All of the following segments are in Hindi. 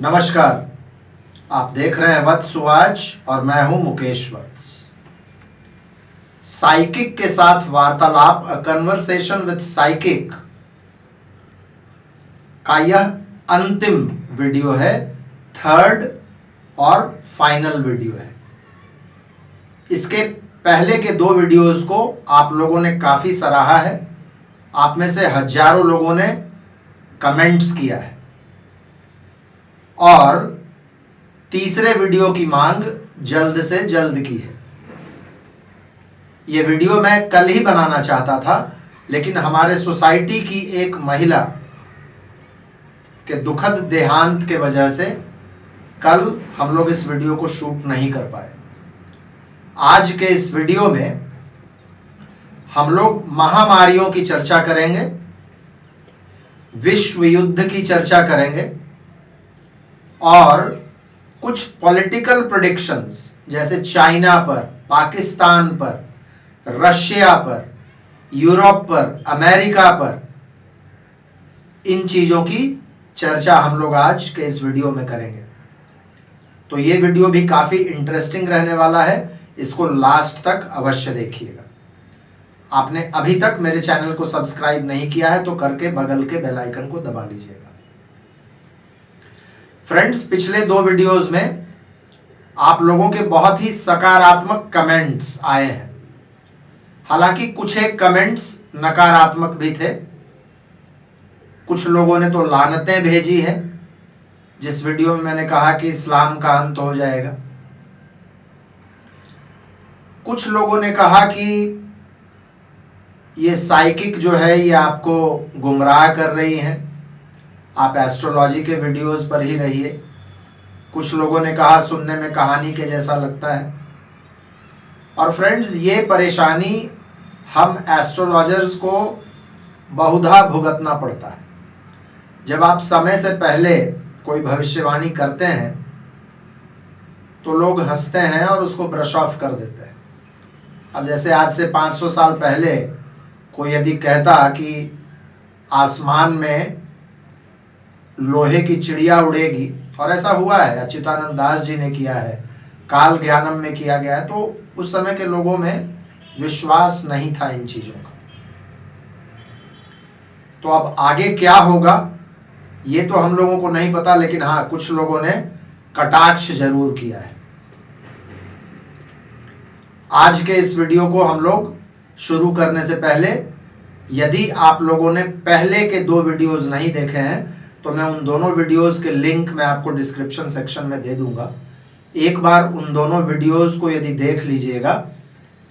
नमस्कार, आप देख रहे हैं वत्स वाच और मैं हूं मुकेश वत्स। साइकिक के साथ वार्तालाप, अ कन्वर्सेशन विद साइकिक का यह अंतिम वीडियो है, थर्ड और फाइनल वीडियो है। इसके पहले के दो वीडियोस को आप लोगों ने काफी सराहा है। आप में से हजारों लोगों ने कमेंट्स किया है और तीसरे वीडियो की मांग जल्द से जल्द की है। यह वीडियो मैं कल ही बनाना चाहता था, लेकिन हमारे सोसाइटी की एक महिला के दुखद देहांत के वजह से कल हम लोग इस वीडियो को शूट नहीं कर पाए। आज के इस वीडियो में हम लोग महामारियों की चर्चा करेंगे, विश्व युद्ध की चर्चा करेंगे और कुछ पॉलिटिकल प्रेडिक्शंस जैसे चाइना पर, पाकिस्तान पर, रशिया पर, यूरोप पर, अमेरिका पर, इन चीजों की चर्चा हम लोग आज के इस वीडियो में करेंगे। तो ये वीडियो भी काफी इंटरेस्टिंग रहने वाला है, इसको लास्ट तक अवश्य देखिएगा। आपने अभी तक मेरे चैनल को सब्सक्राइब नहीं किया है तो करके बगल के बेल आइकन को दबा लीजिएगा। फ्रेंड्स, पिछले दो वीडियोस में आप लोगों के बहुत ही सकारात्मक कमेंट्स आए हैं। हालांकि कुछ एक कमेंट्स नकारात्मक भी थे। कुछ लोगों ने तो लानतें भेजी है, जिस वीडियो में मैंने कहा कि इस्लाम का अंत हो जाएगा। कुछ लोगों ने कहा कि ये साइकिक जो है ये आपको गुमराह कर रही है, आप एस्ट्रोलॉजी के वीडियोस पर ही रहिए। कुछ लोगों ने कहा सुनने में कहानी के जैसा लगता है। और फ्रेंड्स, ये परेशानी हम एस्ट्रोलॉजर्स को बहुधा भुगतना पड़ता है। जब आप समय से पहले कोई भविष्यवाणी करते हैं तो लोग हंसते हैं और उसको ब्रश ऑफ कर देते हैं। अब जैसे आज से 500 साल पहले कोई यदि कहता कि आसमान में लोहे की चिड़िया उड़ेगी, और ऐसा हुआ है, अच्युतानंद दास जी ने किया है, काल ज्ञानम में किया गया है, तो उस समय के लोगों में विश्वास नहीं था इन चीजों का। तो अब आगे क्या होगा ये तो हम लोगों को नहीं पता, लेकिन हाँ, कुछ लोगों ने कटाक्ष जरूर किया है। आज के इस वीडियो को हम लोग शुरू करने से पहले, यदि आप लोगों ने पहले के दो वीडियोस नहीं देखे हैं तो मैं उन दोनों वीडियोस के लिंक मैं आपको डिस्क्रिप्शन सेक्शन में दे दूंगा। एक बार उन दोनों वीडियोस को यदि देख लीजिएगा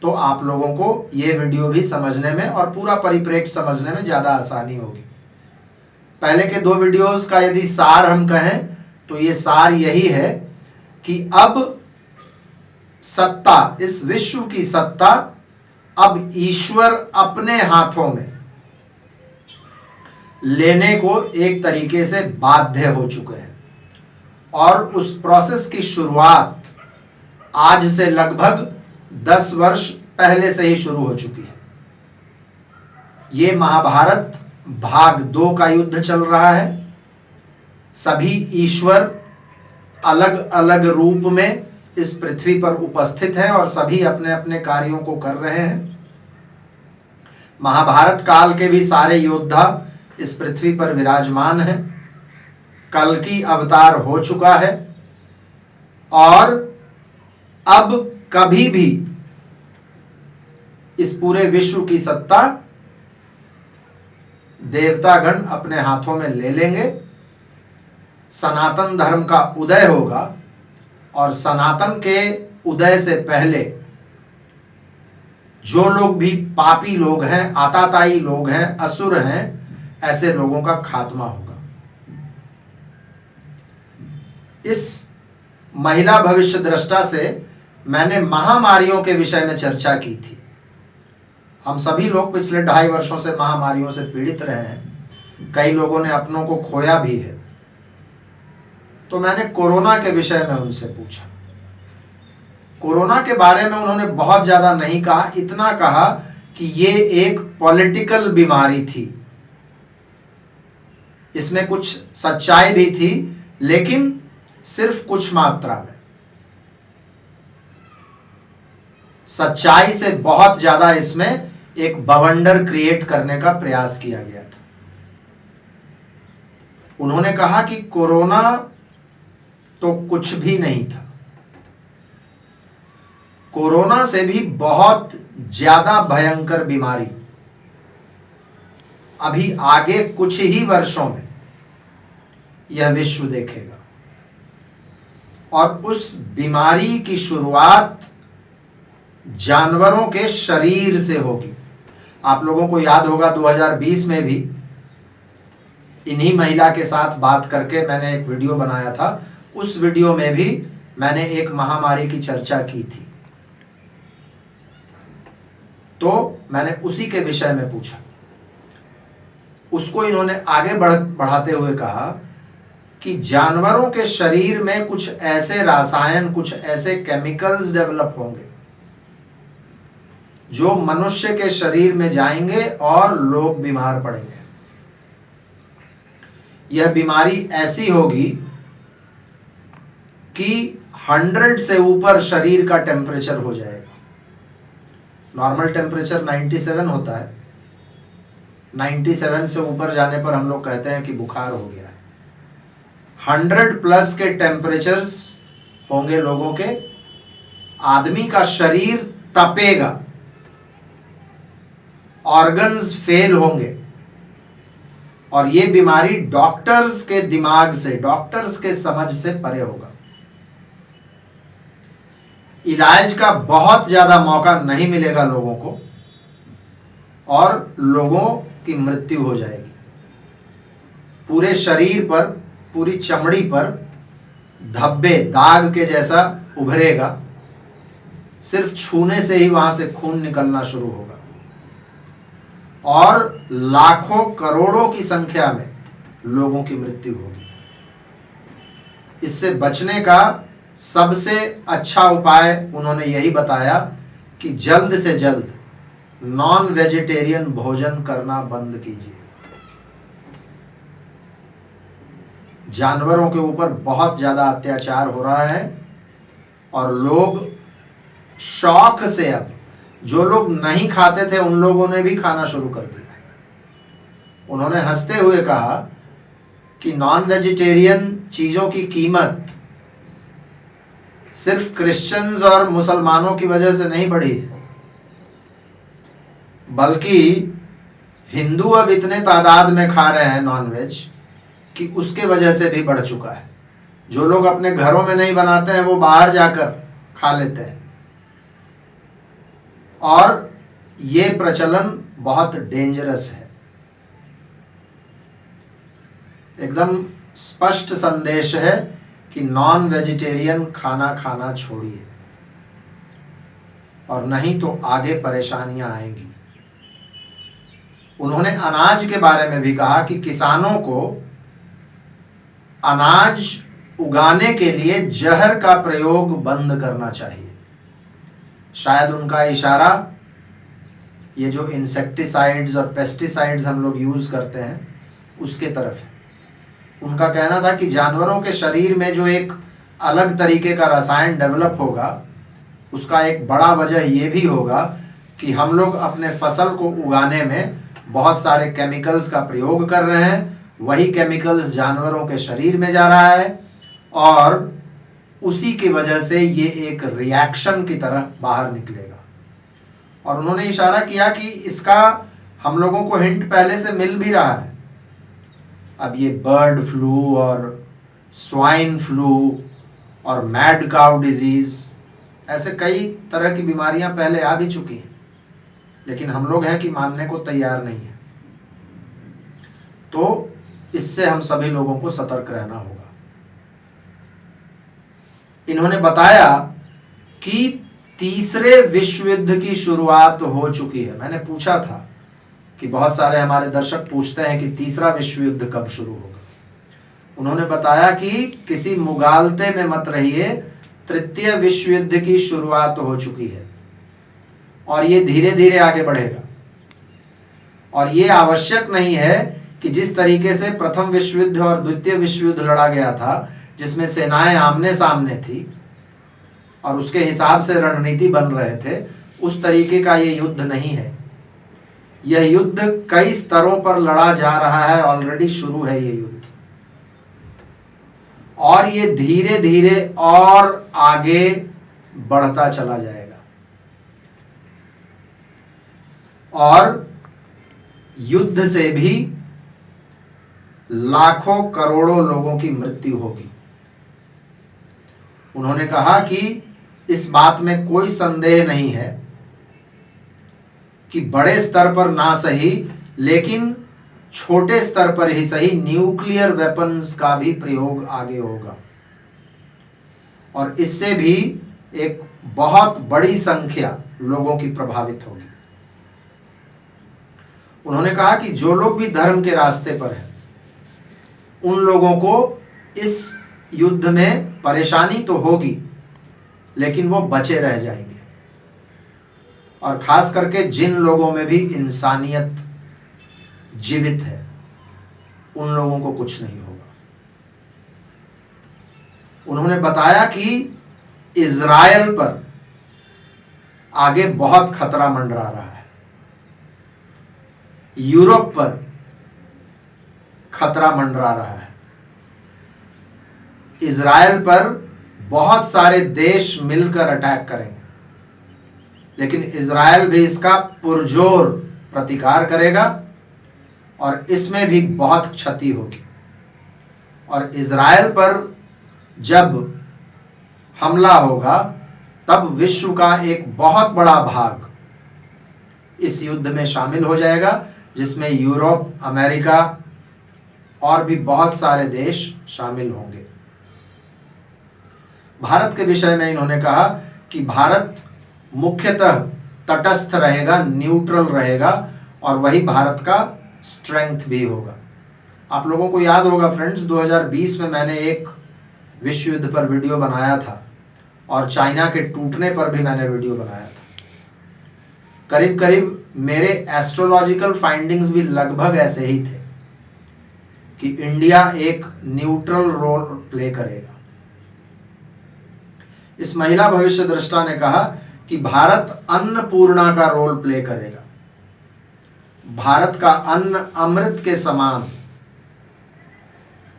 तो आप लोगों को ये वीडियो भी समझने में और पूरा परिप्रेक्ष्य समझने में ज़्यादा आसानी होगी। पहले के दो वीडियोस का यदि सार हम कहें तो ये सार यही है कि अब सत्ता, इस विश्व की सत्ता अब ईश्वर अपने हाथों में लेने को एक तरीके से बाध्य हो चुके हैं, और उस प्रोसेस की शुरुआत आज से लगभग 10 वर्ष पहले से ही शुरू हो चुकी है। ये महाभारत भाग 2 का युद्ध चल रहा है। सभी ईश्वर अलग अलग रूप में इस पृथ्वी पर उपस्थित हैं और सभी अपने अपने कार्यों को कर रहे हैं। महाभारत काल के भी सारे योद्धा इस पृथ्वी पर विराजमान हैं। कल्कि अवतार हो चुका है और अब कभी भी इस पूरे विश्व की सत्ता देवतागण अपने हाथों में ले लेंगे। सनातन धर्म का उदय होगा और सनातन के उदय से पहले जो लोग भी पापी लोग हैं, आताताई लोग हैं, असुर हैं, ऐसे लोगों का खात्मा होगा। इस महिला भविष्य दृष्टा से मैंने महामारियों के विषय में चर्चा की थी। हम सभी लोग पिछले 2.5 वर्षों से महामारियों से पीड़ित रहे हैं। कई लोगों ने अपनों को खोया भी है। तो मैंने कोरोना के विषय में उनसे पूछा। कोरोना के बारे में उन्होंने बहुत ज्यादा नहीं कहा, इतना कहा कि ये एक पॉलिटिकल बीमारी थी। इसमें कुछ सच्चाई भी थी, लेकिन सिर्फ कुछ मात्रा में। सच्चाई से बहुत ज्यादा इसमें एक बवंडर क्रिएट करने का प्रयास किया गया था। उन्होंने कहा कि कोरोना तो कुछ भी नहीं था, कोरोना से भी बहुत ज्यादा भयंकर बीमारी अभी आगे कुछ ही वर्षों में यह विश्व देखेगा, और उस बीमारी की शुरुआत जानवरों के शरीर से होगी। आप लोगों को याद होगा 2020 में भी इन्हीं महिला के साथ बात करके मैंने एक वीडियो बनाया था। उस वीडियो में भी मैंने एक महामारी की चर्चा की थी, तो मैंने उसी के विषय में पूछा। उसको इन्होंने आगे बढ़ाते हुए कहा कि जानवरों के शरीर में कुछ ऐसे रसायन, कुछ ऐसे केमिकल्स डेवलप होंगे जो मनुष्य के शरीर में जाएंगे और लोग बीमार पड़ेंगे। यह बीमारी ऐसी होगी कि 100 से ऊपर शरीर का टेम्परेचर हो जाएगा। नॉर्मल टेम्परेचर 97 होता है, 97 से ऊपर जाने पर हम लोग कहते हैं कि बुखार हो गया है। 100+ के टेम्परेचर्स होंगे लोगों के, आदमी का शरीर तपेगा, ऑर्गन्स फेल होंगे, और ये बीमारी डॉक्टर्स के दिमाग से, डॉक्टर्स के समझ से परे होगा। इलाज का बहुत ज्यादा मौका नहीं मिलेगा लोगों को, और लोगों की मृत्यु हो जाएगी। पूरे शरीर पर, पूरी चमड़ी पर धब्बे, दाग के जैसा उभरेगा, सिर्फ छूने से ही वहां से खून निकलना शुरू होगा, और लाखों करोड़ों की संख्या में लोगों की मृत्यु होगी। इससे बचने का सबसे अच्छा उपाय उन्होंने यही बताया कि जल्द से जल्द नॉन वेजिटेरियन भोजन करना बंद कीजिए। जानवरों के ऊपर बहुत ज्यादा अत्याचार हो रहा है, और लोग शौक से, अब जो लोग नहीं खाते थे उन लोगों ने भी खाना शुरू कर दिया है। उन्होंने हंसते हुए कहा कि नॉन वेजिटेरियन चीजों की कीमत सिर्फ क्रिश्चियंस और मुसलमानों की वजह से नहीं बढ़ी है, बल्कि हिंदू अब इतने तादाद में खा रहे हैं नॉनवेज कि उसके वजह से भी बढ़ चुका है। जो लोग अपने घरों में नहीं बनाते हैं वो बाहर जाकर खा लेते हैं, और ये प्रचलन बहुत डेंजरस है। एकदम स्पष्ट संदेश है कि नॉन वेजिटेरियन खाना खाना छोड़िए, और नहीं तो आगे परेशानियां आएंगी। उन्होंने अनाज के बारे में भी कहा कि किसानों को अनाज उगाने के लिए जहर का प्रयोग बंद करना चाहिए। शायद उनका इशारा ये जो इंसेक्टिसाइड्स और पेस्टिसाइड्स हम लोग यूज करते हैं उसके तरफ है। उनका कहना था कि जानवरों के शरीर में जो एक अलग तरीके का रसायन डेवलप होगा, उसका एक बड़ा वजह ये भी होगा कि हम लोग अपने फसल को उगाने में बहुत सारे केमिकल्स का प्रयोग कर रहे हैं। वही केमिकल्स जानवरों के शरीर में जा रहा है, और उसी की वजह से ये एक रिएक्शन की तरह बाहर निकलेगा। और उन्होंने इशारा किया कि इसका हम लोगों को हिंट पहले से मिल भी रहा है। अब ये बर्ड फ्लू और स्वाइन फ्लू और मैड काउ डिजीज, ऐसे कई तरह की बीमारियां पहले आ भी चुकी हैं, लेकिन हम लोग हैं कि मानने को तैयार नहीं है। तो इससे हम सभी लोगों को सतर्क रहना होगा। इन्होंने बताया कि तीसरे विश्व युद्ध की शुरुआत हो चुकी है। मैंने पूछा था कि बहुत सारे हमारे दर्शक पूछते हैं कि तीसरा विश्व युद्ध कब शुरू होगा। उन्होंने बताया कि किसी मुगालते में मत रहिए, तृतीय विश्व युद्ध की शुरुआत हो चुकी है, और ये धीरे धीरे आगे बढ़ेगा। और ये आवश्यक नहीं है कि जिस तरीके से प्रथम विश्व युद्ध और द्वितीय विश्व युद्ध लड़ा गया था, जिसमें सेनाएं आमने सामने थी और उसके हिसाब से रणनीति बन रहे थे, उस तरीके का ये युद्ध नहीं है। यह युद्ध कई स्तरों पर लड़ा जा रहा है, ऑलरेडी शुरू है ये युद्ध, और ये धीरे धीरे और आगे बढ़ता चला जाएगा और युद्ध से भी लाखों करोड़ों लोगों की मृत्यु होगी। उन्होंने कहा कि इस बात में कोई संदेह नहीं है कि बड़े स्तर पर ना सही, लेकिन छोटे स्तर पर ही सही, न्यूक्लियर वेपन्स का भी प्रयोग आगे होगा और इससे भी एक बहुत बड़ी संख्या लोगों की प्रभावित होगी। उन्होंने कहा कि जो लोग भी धर्म के रास्ते पर हैं, उन लोगों को इस युद्ध में परेशानी तो होगी, लेकिन वो बचे रह जाएंगे, और खास करके जिन लोगों में भी इंसानियत जीवित है, उन लोगों को कुछ नहीं होगा। उन्होंने बताया कि इजराइल पर आगे बहुत खतरा मंडरा रहा है, यूरोप पर खतरा मंडरा रहा है। इजराइल पर बहुत सारे देश मिलकर अटैक करेंगे, लेकिन इजराइल भी इसका पुरजोर प्रतिकार करेगा और इसमें भी बहुत क्षति होगी। और इजराइल पर जब हमला होगा, तब विश्व का एक बहुत बड़ा भाग इस युद्ध में शामिल हो जाएगा, जिसमें यूरोप, अमेरिका और भी बहुत सारे देश शामिल होंगे। भारत के विषय में इन्होंने कहा कि भारत मुख्यतः तटस्थ रहेगा, न्यूट्रल रहेगा, और वही भारत का स्ट्रेंथ भी होगा। आप लोगों को याद होगा फ्रेंड्स, 2020 में मैंने एक विश्व युद्ध पर वीडियो बनाया था और चाइना के टूटने पर भी मैंने वीडियो बनाया था। करीब करीब मेरे एस्ट्रोलॉजिकल फाइंडिंग्स भी लगभग ऐसे ही थे कि इंडिया एक न्यूट्रल रोल प्ले करेगा। इस महिला भविष्य दृष्टा ने कहा कि भारत अन्नपूर्णा का रोल प्ले करेगा। भारत का अन्न अमृत के समान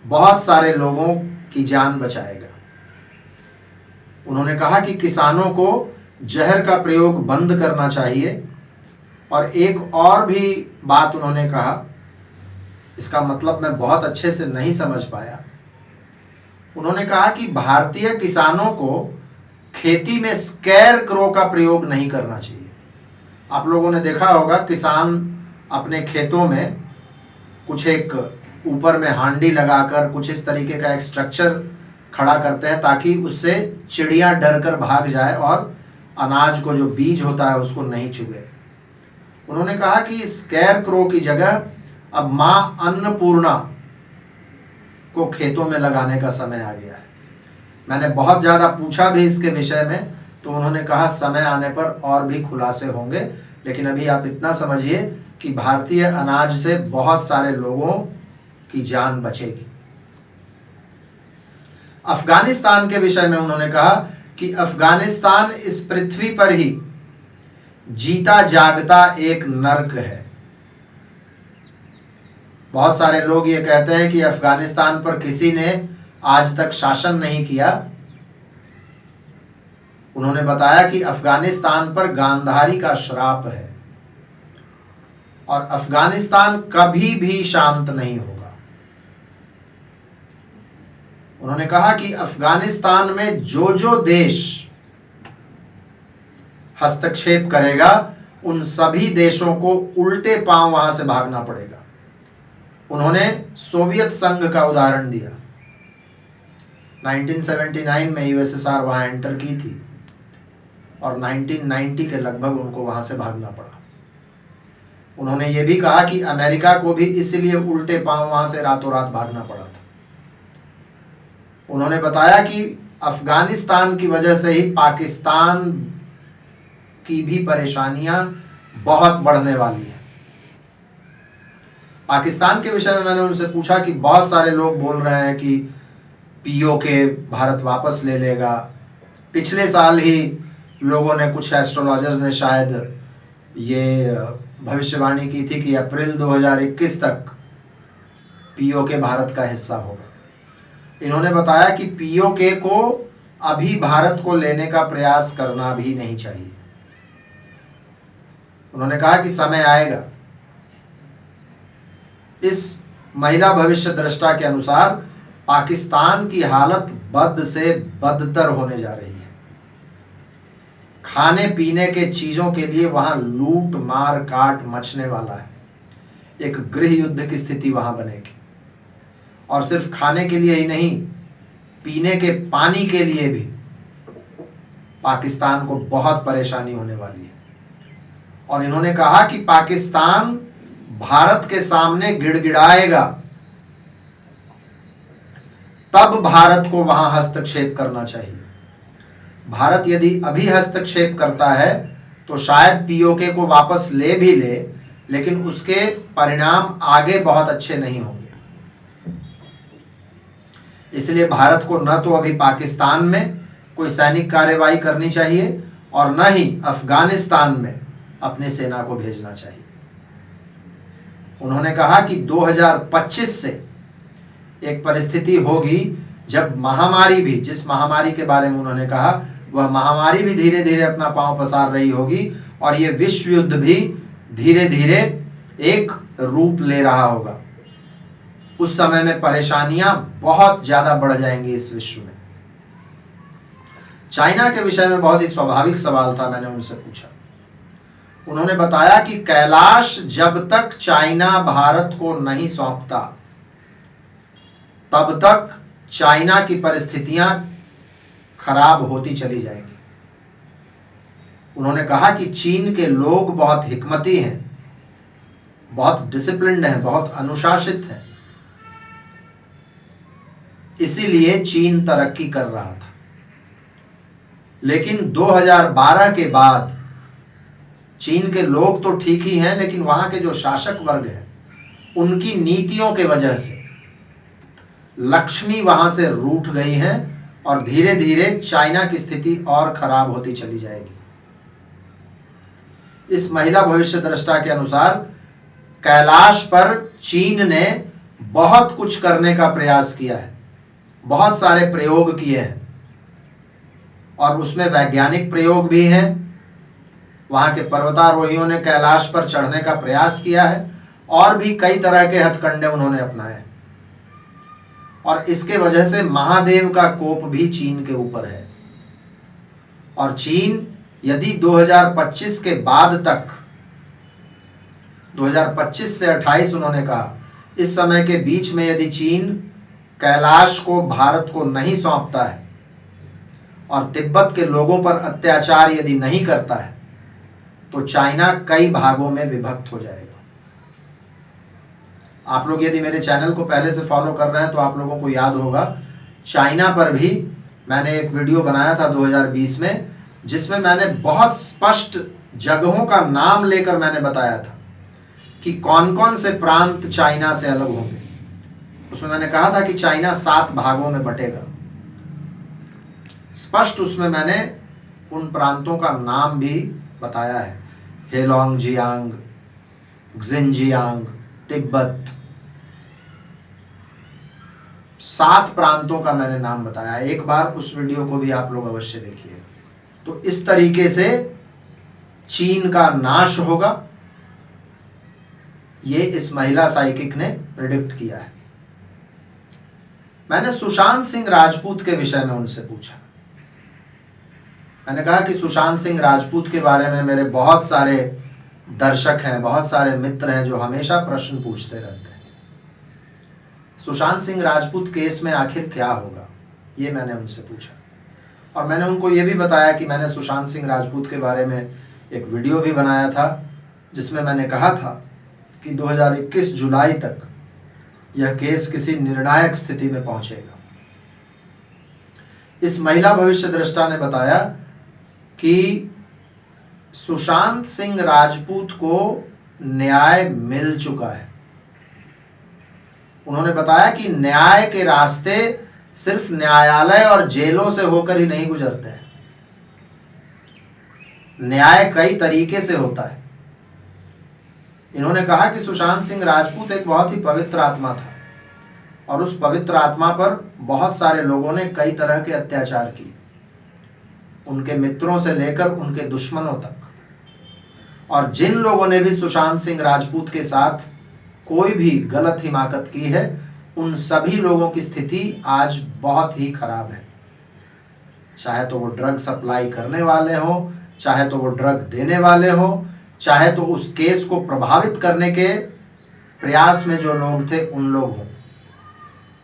बहुत सारे लोगों की जान बचाएगा। उन्होंने कहा कि किसानों को जहर का प्रयोग बंद करना चाहिए, और एक और भी बात उन्होंने कहा, इसका मतलब मैं बहुत अच्छे से नहीं समझ पाया। उन्होंने कहा कि भारतीय किसानों को खेती में स्केयर क्रो का प्रयोग नहीं करना चाहिए। आप लोगों ने देखा होगा, किसान अपने खेतों में कुछ एक ऊपर में हांडी लगाकर कुछ इस तरीके का एक स्ट्रक्चर खड़ा करते हैं, ताकि उससे चिड़ियां डरकर भाग जाए और अनाज को जो बीज होता है उसको नहीं चुगे। उन्होंने कहा कि स्केयर क्रो की जगह अब मां अन्नपूर्णा को खेतों में लगाने का समय आ गया है। मैंने बहुत ज़्यादा पूछा भी इसके विषय में, तो उन्होंने कहा समय आने पर और भी खुलासे होंगे, लेकिन अभी आप इतना समझिए कि भारतीय अनाज से बहुत सारे लोगों की जान बचेगी। अफगानिस्तान के विषय में उन्होंने कहा कि अफगानिस्तान इस पृथ्वी पर ही जीता जागता एक नर्क है। बहुत सारे लोग ये कहते हैं कि अफगानिस्तान पर किसी ने आज तक शासन नहीं किया। उन्होंने बताया कि अफगानिस्तान पर गांधारी का श्राप है और अफगानिस्तान कभी भी शांत नहीं होगा। उन्होंने कहा कि अफगानिस्तान में जो जो देश हस्तक्षेप करेगा, उन सभी देशों को उल्टे पांव वहां से भागना पड़ेगा। उन्होंने सोवियत संघ का उदाहरण दिया। 1979 में यूएसएसआर वहां एंटर की थी और 1990 के लगभग उनको वहां से भागना पड़ा। उन्होंने ये भी कहा कि अमेरिका को भी इसलिए उल्टे पांव वहां से रातों रात भागना पड़ा था। उन्होंने बताया कि अफगानिस्तान की वजह से ही पाकिस्तान की भी परेशानियां बहुत बढ़ने वाली है। पाकिस्तान के विषय में मैंने उनसे पूछा कि बहुत सारे लोग बोल रहे हैं कि पीओके भारत वापस ले लेगा। पिछले साल ही लोगों ने, कुछ एस्ट्रोलॉजर्स ने शायद ये भविष्यवाणी की थी कि अप्रैल 2021 तक पीओके भारत का हिस्सा होगा। इन्होंने बताया कि पीओके को अभी भारत को लेने का प्रयास करना भी नहीं चाहिए। उन्होंने कहा कि समय आएगा। इस महिला भविष्य दृष्टा के अनुसार पाकिस्तान की हालत बद से बदतर होने जा रही है। खाने पीने के चीजों के लिए वहां लूट मार काट मचने वाला है। एक गृह युद्ध की स्थिति वहां बनेगी। और सिर्फ खाने के लिए ही नहीं, पीने के पानी के लिए भी पाकिस्तान को बहुत परेशानी होने वाली है। और इन्होंने कहा कि पाकिस्तान भारत के सामने गिड़गिड़ाएगा, तब भारत को वहां हस्तक्षेप करना चाहिए। भारत यदि अभी हस्तक्षेप करता है तो शायद पीओके को वापस ले भी ले, लेकिन उसके परिणाम आगे बहुत अच्छे नहीं होंगे। इसलिए भारत को न तो अभी पाकिस्तान में कोई सैनिक कार्रवाई करनी चाहिए और न ही अफगानिस्तान में अपनी सेना को भेजना चाहिए। उन्होंने कहा कि 2025 से एक परिस्थिति होगी जब महामारी भी, जिस महामारी के बारे में उन्होंने कहा, वह महामारी भी धीरे धीरे अपना पांव पसार रही होगी और यह विश्व युद्ध भी धीरे धीरे एक रूप ले रहा होगा। उस समय में परेशानियां बहुत ज्यादा बढ़ जाएंगी इस विश्व में। चाइना के विषय में बहुत ही स्वाभाविक सवाल था, मैंने उनसे पूछा। उन्होंने बताया कि कैलाश जब तक चाइना भारत को नहीं सौंपता, तब तक चाइना की परिस्थितियां खराब होती चली जाएंगी। उन्होंने कहा कि चीन के लोग बहुत हिकमती हैं, बहुत डिसिप्लिन्ड हैं, बहुत अनुशासित हैं, इसीलिए चीन तरक्की कर रहा था। लेकिन 2012 के बाद चीन के लोग तो ठीक ही हैं, लेकिन वहां के जो शासक वर्ग हैं, उनकी नीतियों के वजह से लक्ष्मी वहां से रूठ गई है और धीरे धीरे चाइना की स्थिति और खराब होती चली जाएगी। इस महिला भविष्य दृष्टा के अनुसार कैलाश पर चीन ने बहुत कुछ करने का प्रयास किया है, बहुत सारे प्रयोग किए हैं और उसमें वैज्ञानिक प्रयोग भी हैं। वहां के पर्वतारोहियों ने कैलाश पर चढ़ने का प्रयास किया है और भी कई तरह के हथकंडे उन्होंने अपनाए हैं। और इसके वजह से महादेव का कोप भी चीन के ऊपर है। और चीन यदि 2025 के बाद तक, 2025 से 28 उन्होंने कहा, इस समय के बीच में यदि चीन कैलाश को भारत को नहीं सौंपता है और तिब्बत के लोगों पर अत्याचार यदि नहीं करता है, तो चाइना कई भागों में विभक्त हो जाएगा। आप लोग यदि मेरे चैनल को पहले से फॉलो कर रहे हैं तो आप लोगों को याद होगा, चाइना पर भी मैंने एक वीडियो बनाया था 2020 में, जिसमें मैंने बहुत स्पष्ट जगहों का नाम लेकर मैंने बताया था कि कौन कौन से प्रांत चाइना से अलग होंगे। उसमें मैंने कहा था कि चाइना 7 भागों में बटेगा। स्पष्ट उसमें मैंने उन प्रांतों का नाम भी बताया है, हेलोंगजियांग, क्सिनजियांग, तिब्बत, 7 प्रांतों का मैंने नाम बताया। एक बार उस वीडियो को भी आप लोग अवश्य देखिए। तो इस तरीके से चीन का नाश होगा, ये इस महिला साइकिक ने प्रिडिक्ट किया है। मैंने सुशांत सिंह राजपूत के विषय में उनसे पूछा। मैंने कहा कि सुशांत सिंह राजपूत के बारे में मेरे बहुत सारे दर्शक हैं, बहुत सारे मित्र हैं जो हमेशा प्रश्न पूछते रहते हैं। सुशांत सिंह राजपूत केस में आखिर क्या होगा, ये मैंने उनसे पूछा। और मैंने उनको ये भी बताया कि मैंने सुशांत सिंह राजपूत के बारे में एक वीडियो भी बनाया था, जिसमें मैंने कहा था कि 2021 जुलाई तक यह केस किसी निर्णायक स्थिति में पहुंचेगा। इस महिला भविष्य दृष्टा ने बताया कि सुशांत सिंह राजपूत को न्याय मिल चुका है। उन्होंने बताया कि न्याय के रास्ते सिर्फ न्यायालय और जेलों से होकर ही नहीं गुजरते हैं। न्याय कई तरीके से होता है। इन्होंने कहा कि सुशांत सिंह राजपूत एक बहुत ही पवित्र आत्मा था और उस पवित्र आत्मा पर बहुत सारे लोगों ने कई तरह के अत्याचार किए, उनके मित्रों से लेकर उनके दुश्मनों तक। और जिन लोगों ने भी सुशांत सिंह राजपूत के साथ कोई भी गलत हिमाकत की है, उन सभी लोगों की स्थिति आज बहुत ही खराब है। चाहे तो वो ड्रग सप्लाई करने वाले हो, चाहे तो वो ड्रग देने वाले हो, चाहे तो उस केस को प्रभावित करने के प्रयास में जो लोग थे उन लोग हों।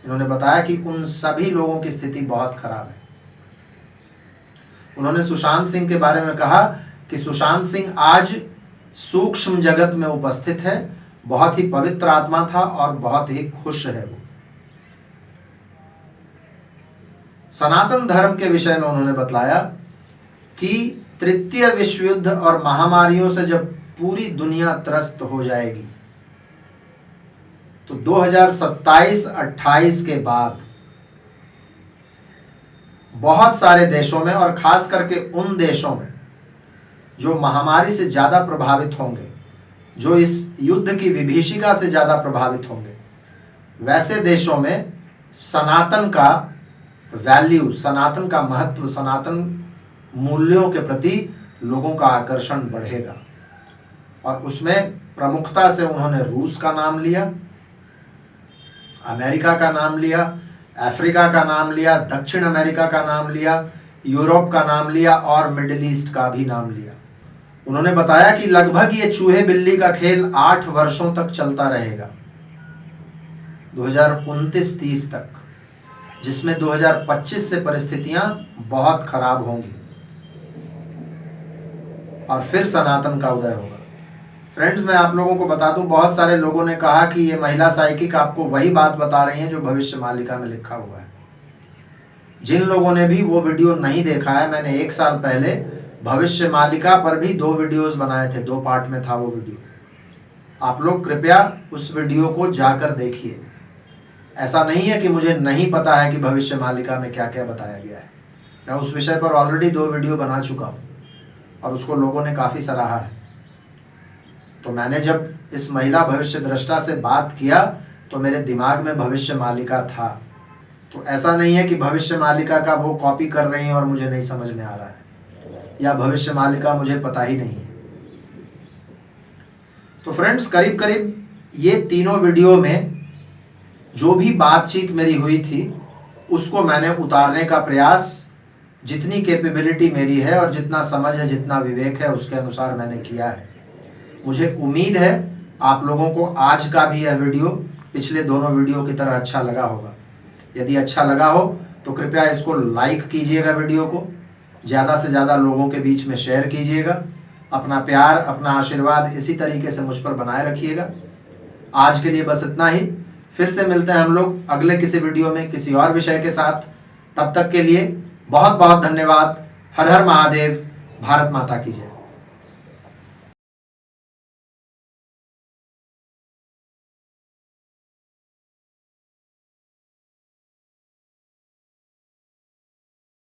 इन्होंने बताया कि उन सभी लोगों की स्थिति बहुत खराब है। उन्होंने सुशांत सिंह के बारे में कहा कि सुशांत सिंह आज सूक्ष्म जगत में उपस्थित है, बहुत ही पवित्र आत्मा था और बहुत ही खुश है वो। सनातन धर्म के विषय में उन्होंने बतलाया कि तृतीय विश्व युद्ध और महामारियों से जब पूरी दुनिया त्रस्त हो जाएगी तो 2027-28 के बाद बहुत सारे देशों में और खास करके उन देशों में जो महामारी से ज्यादा प्रभावित होंगे, जो इस युद्ध की विभीषिका से ज्यादा प्रभावित होंगे, वैसे देशों में सनातन का वैल्यू, सनातन का महत्व, सनातन मूल्यों के प्रति लोगों का आकर्षण बढ़ेगा। और उसमें प्रमुखता से उन्होंने रूस का नाम लिया, अमेरिका का नाम लिया, अफ्रीका का नाम लिया, दक्षिण अमेरिका का नाम लिया, यूरोप का नाम लिया और मिडिल ईस्ट का भी नाम लिया। उन्होंने बताया कि लगभग ये चूहे बिल्ली का खेल 8 वर्षों तक चलता रहेगा, 2029-30 तक, जिसमें 2025 से परिस्थितियां बहुत खराब होंगी और फिर सनातन का उदय होगा। फ्रेंड्स, मैं आप लोगों को बता दूं, बहुत सारे लोगों ने कहा कि ये महिला साइकिक आपको वही बात बता रही हैं जो भविष्य मालिका में लिखा हुआ है। जिन लोगों ने भी वो वीडियो नहीं देखा है, मैंने 1 साल पहले भविष्य मालिका पर भी 2 वीडियोस बनाए थे, 2 पार्ट में था वो वीडियो। आप लोग कृपया उस वीडियो को जाकर देखिए। ऐसा नहीं है कि मुझे नहीं पता है कि भविष्य मालिका में क्या क्या बताया गया है। मैं उस विषय पर ऑलरेडी 2 वीडियो बना चुका हूँ और उसको लोगों ने काफ़ी सराहा है। तो मैंने जब इस महिला भविष्य दृष्टा से बात किया तो मेरे दिमाग में भविष्य मालिका था। तो ऐसा नहीं है कि भविष्य मालिका का वो कॉपी कर रही हैं और मुझे नहीं समझ में आ रहा है, या भविष्य मालिका मुझे पता ही नहीं है। तो फ्रेंड्स, करीब करीब ये तीनों वीडियो में जो भी बातचीत मेरी हुई थी उसको मैंने उतारने का प्रयास, जितनी कैपेबिलिटी मेरी है और जितना समझ है, जितना विवेक है, उसके अनुसार मैंने किया है। मुझे उम्मीद है आप लोगों को आज का भी यह वीडियो पिछले दोनों वीडियो की तरह अच्छा लगा होगा। यदि अच्छा लगा हो तो कृपया इसको लाइक कीजिएगा, वीडियो को ज़्यादा से ज़्यादा लोगों के बीच में शेयर कीजिएगा। अपना प्यार, अपना आशीर्वाद इसी तरीके से मुझ पर बनाए रखिएगा। आज के लिए बस इतना ही। फिर से मिलते हैं हम लोग अगले किसी वीडियो में किसी और विषय के साथ। तब तक के लिए बहुत बहुत धन्यवाद। हर हर महादेव। भारत माता की जय।